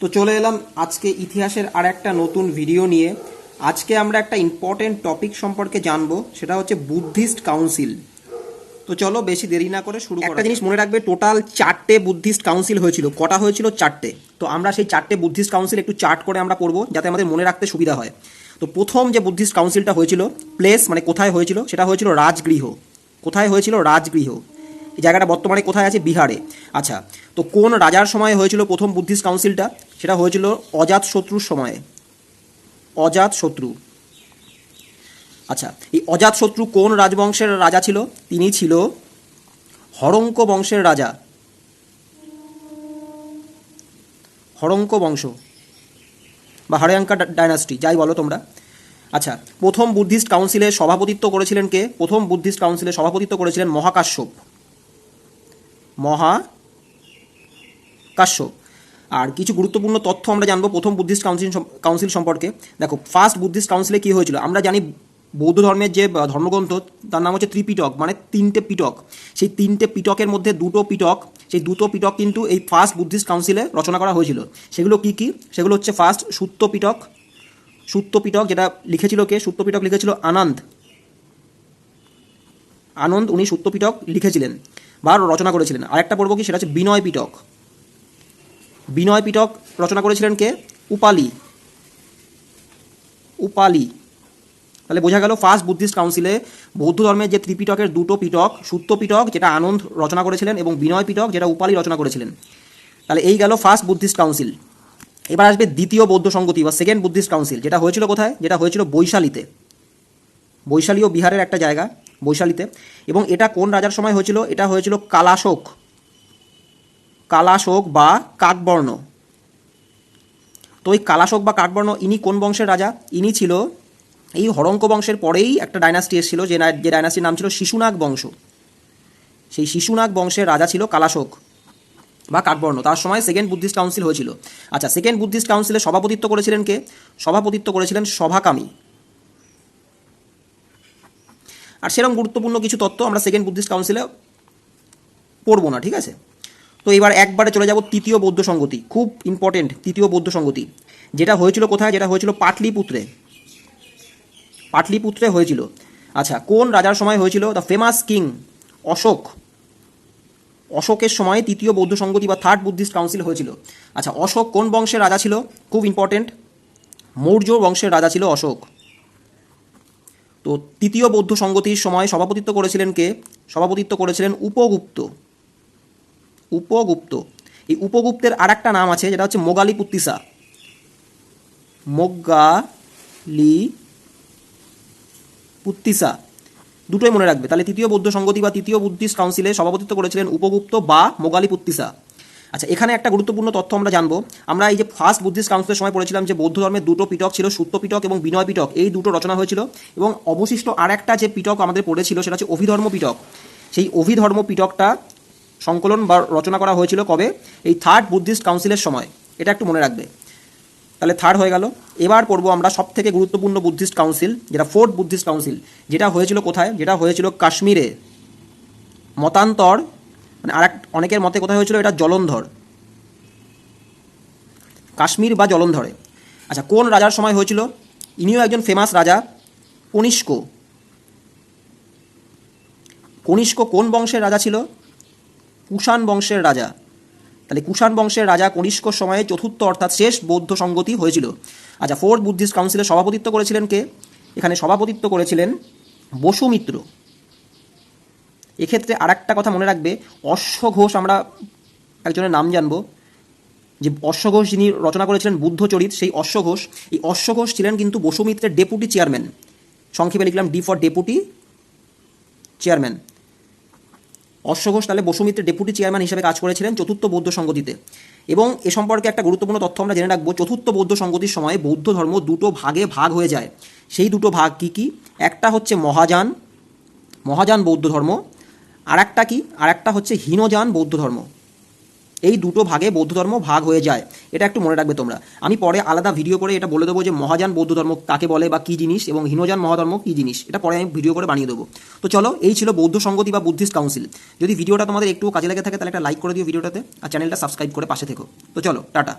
তো চলে এলাম আজকে ইতিহাসের আর একটা নতুন ভিডিও নিয়ে। আজকে আমরা একটা ইম্পর্টেন্ট টপিক সম্পর্কে জানবো, সেটা হচ্ছে বুদ্ধিস্ট কাউন্সিল। তো চলো বেশি দেরি না করে শুরু করা। একটা জিনিস মনে রাখবে, টোটাল 4টে বুদ্ধিস্ট কাউন্সিল হয়েছিল। কটা হয়েছিল? 4টে। তো আমরা সেই 4টে বুদ্ধিস্ট কাউন্সিল একটু চার্ট করে আমরা পড়বো, যাতে আমাদের মনে রাখতে সুবিধা হয়। তো প্রথম যে বুদ্ধিস্ট কাউন্সিলটা হয়েছিল, প্লেস মানে কোথায় হয়েছিল, সেটা হয়েছিল রাজগৃহ। কোথায় হয়েছিল? রাজগৃহ। এই জায়গাটা বর্তমানে কোথায় আছে? বিহারে। আচ্ছা, তো কোন রাজার সময় হয়েছিল প্রথম বুদ্ধিস্ট কাউন্সিলটা? সেটা হয়েছিল অজাতশত্রুর সময়ে। অজাতশত্রু। আচ্ছা, এই অজাতশত্রু কোন রাজবংশের রাজা ছিল? তিনি ছিল হরঙ্ক বংশের রাজা। হরঙ্ক বংশ বা হরঙ্কা ডাইনাস্টি, যাই বলো তোমরা। আচ্ছা, প্রথম বুদ্ধিস্ট কাউন্সিলে সভাপতিত্ব করেছিলেন কে? প্রথম বুদ্ধিস্ট কাউন্সিলে সভাপতিত্ব করেছিলেন মহাকাশ্যপ। মহাকাশ্যপ। আর কিছু গুরুত্বপূর্ণ তথ্য আমরা জানবো প্রথম বুদ্ধিস্ট কাউন্সিল সম্পর্কে। দেখো, ফার্স্ট বুদ্ধিস্ট কাউন্সিলে কী হয়েছিল? আমরা জানি বৌদ্ধ ধর্মের যে ধর্মগ্রন্থ, তার নাম হচ্ছে ত্রিপিটক, মানে 3টে পিটক। সেই 3টে পিটকের মধ্যে 2টো পিটক, সেই 2টো পিটক কিন্তু এই ফার্স্ট বুদ্ধিস্ট কাউন্সিলে রচনা করা হয়েছিল। সেগুলো কি কি? সেগুলো হচ্ছে ফার্স্ট সুত্ত পিটক। সুত্ত পিটক যেটা লিখেছিল কে? সুত্ত পিটক লিখেছিল আনন্দ। উনি সুত্ত পিটক লিখেছিলেন বা রচনা করেছিলেন। আরেকটা পড়বো কি, সেটা হচ্ছে বিনয় পিটক। বিনয় পিটক রচনা করেছিলেন কে? উপালি। তাহলে বোঝা গেল ফার্স্ট বুদ্ধিস্ট কাউন্সিলে বৌদ্ধ ধর্মের যে ত্রিপিটকের 2টো পিটক, সুত্ত পিটক যেটা আনন্দ রচনা করেছিলেন এবং বিনয় পিটক যেটা উপালি রচনা করেছিলেন। তাহলে এই গেল ফার্স্ট বুদ্ধিস্ট কাউন্সিল। এবার আসবে দ্বিতীয় বৌদ্ধ সংগতি বা সেকেন্ড বুদ্ধিস্ট কাউন্সিল, যেটা হয়েছিল কোথায়? যেটা হয়েছিল বৈশালীতে। বৈশালীও বিহারের একটা জায়গা, বৈশালীতে। এবং এটা কোন রাজার সময় হয়েছিল? এটা হয়েছিল কালাশোক বা কাকবর্ণ। তো এই কালাশোক বা কাকবর্ণ ইনি কোন বংশের রাজা? ইনি ছিল এই হরঙ্ক বংশের পরেই একটা ডাইনাস্টি এসেছিল, যে ডাইনাস্টির নাম ছিল শিশুনাগ বংশ। সেই শিশুনাগ বংশের রাজা ছিল কালাশোক বা কাকবর্ণ। তার সময় সেকেন্ড বুদ্ধিস্ট কাউন্সিল হয়েছিল। আচ্ছা, সেকেন্ড বুদ্ধিস্ট কাউন্সিলে সভাপতিত্ব করেছিলেন কে? সভাপতিত্ব করেছিলেন সভাকামী। আর সেরকম গুরুত্বপূর্ণ কিছু তথ্য আমরা সেকেন্ড বুদ্ধিস্ট কাউন্সিলে পড়বো না, ঠিক আছে? তো এবার একবারে চলে যাব তৃতীয় বৌদ্ধ সংগতি, খুব ইম্পর্টেন্ট তৃতীয় বৌদ্ধ সংগতি, যেটা হয়েছিল কোথায়? যেটা হয়েছিল পাটলিপুত্রে। পাটলিপুত্রে হয়েছিল। আচ্ছা, কোন রাজার সময় হয়েছিল? দ্য ফেমাস কিং অশোকের সময় তৃতীয় বৌদ্ধ সংগতি বা থার্ড বুদ্ধিস্ট কাউন্সিল হয়েছিল। আচ্ছা, অশোক কোন বংশের রাজা ছিল? খুব ইম্পর্টেন্ট, মৌর্য বংশের রাজা ছিল অশোক। তো তৃতীয় বৌদ্ধ সংগতির সময় সভাপতিত্ব করেছিলেন কে? সভাপতিত্ব করেছিলেন উপগুপ্ত। এই উপগুপ্তের আর একটা নাম আছে, যেটা হচ্ছে মোগালিপুত্তিসা। মোগালিপুত্তিসা, দুটোই মনে রাখবে। তাহলে তৃতীয় বৌদ্ধ সংগতি বা তৃতীয় বুদ্ধিস্ট কাউন্সিলে সভাপতিত্ব করেছিলেন উপগুপ্ত বা মোগালিপুত্তিসা। আচ্ছা, এখানে একটা গুরুত্বপূর্ণ তথ্য আমরা জানবো। আমরা এই যে ফার্স্ট বুদ্ধিস্ট কাউন্সিলের সময় পড়েছিলাম যে বৌদ্ধ ধর্মের 2টো পিটক ছিল, সুত্ত পিটক এবং বিনয় পিটক। এই 2টো রচনা হয়েছিল এবং অবশিষ্ট আর একটা যে পিটক আমাদের পড়েছিল, সেটা হচ্ছে অভিধর্ম পিটক। সেই অভিধর্ম পিটকটা সংকলন বা রচনা করা হয়েছিল কবে? এই থার্ড বুদ্ধিস্ট কাউন্সিলের সময়। এটা একটু মনে রাখবে। তাহলে থার্ড হয়ে গেল। এবার পড়বো আমরা সবথেকে গুরুত্বপূর্ণ বুদ্ধিস্ট কাউন্সিল, যেটা ফোর্থ বুদ্ধিস্ট কাউন্সিল, যেটা হয়েছিল কোথায়? যেটা হয়েছিল কাশ্মীরে। মতান্তর মানে অনেকের মতে কোথায় হয়েছিল? এটা জলন্ধর, কাশ্মীর বা জলন্ধরে। আচ্ছা, কোন রাজার সময় হয়েছিল? ইনিও একজন ফেমাস রাজা, কনিষ্ক। কনিষ্ক কোন বংশের রাজা ছিল? কুষাণ বংশের রাজা। তাহলে কুষাণ বংশের রাজা কনিষ্কর সময়ে চতুর্থ অর্থাৎ শেষ বৌদ্ধ সংগতি হয়েছিল। আচ্ছা, ফোর্থ বুদ্ধিস্ট কাউন্সিলে সভাপতিত্ব করেছিলেন কে? এখানে সভাপতিত্ব করেছিলেন বসুমিত্র। এক্ষেত্রে আর একটা কথা মনে রাখবে, অশ্বঘোষ, আমরা একজনের নাম জানবো, যে অশ্বঘোষ যিনি রচনা করেছিলেন বুদ্ধচরিত, সেই অশ্বঘোষ, এই অশ্বঘোষ ছিলেন কিন্তু বসুমিত্রের ডেপুটি চেয়ারম্যান। সংক্ষেপে লিখলাম ডি ফর ডেপুটি চেয়ারম্যান। অশ্বঘোষ তাহলে বসুমিত্রের ডেপুটি চেয়ারম্যান হিসেবে কাজ করেছিলেন চতুর্থ বৌদ্ধ সংগতিতে। এবং এ সম্পর্কে একটা গুরুত্বপূর্ণ তথ্য আমরা জেনে রাখবো, চতুর্থ বৌদ্ধ সংগতির সময় বৌদ্ধ ধর্ম 2টো ভাগে ভাগ হয়ে যায়। সেই 2টো ভাগ কি কি? একটা হচ্ছে মহাযান বৌদ্ধ ধর্ম, আর একটা হচ্ছে হীনযান বৌদ্ধ ধর্ম। এই 2টো ভাগে বৌদ্ধ ধর্ম ভাগ হয়ে যায়। এটা একটু মনে রাখবে তোমরা। আমি পরে আলাদা ভিডিও করে এটা বলে দেবো যে মহাযান বৌদ্ধ ধর্ম কাকে বলে বা কী জিনিস, এবং হীনযান মহাধর্ম কী জিনিস, এটা পরে আমি ভিডিও করে বানিয়ে দেবো। তো চলো, এই ছিল বৌদ্ধ সংগতি বা বুদ্ধিস্ট কাউন্সিল। যদি ভিডিওটা তোমাদের একটু কাজে লেগে থাকে তাহলে একটা লাইক করে দিও ভিডিওটাতে, আর চ্যানেলটা সাবস্ক্রাইব করে পাশে থেকো। তো চলো, টাটা।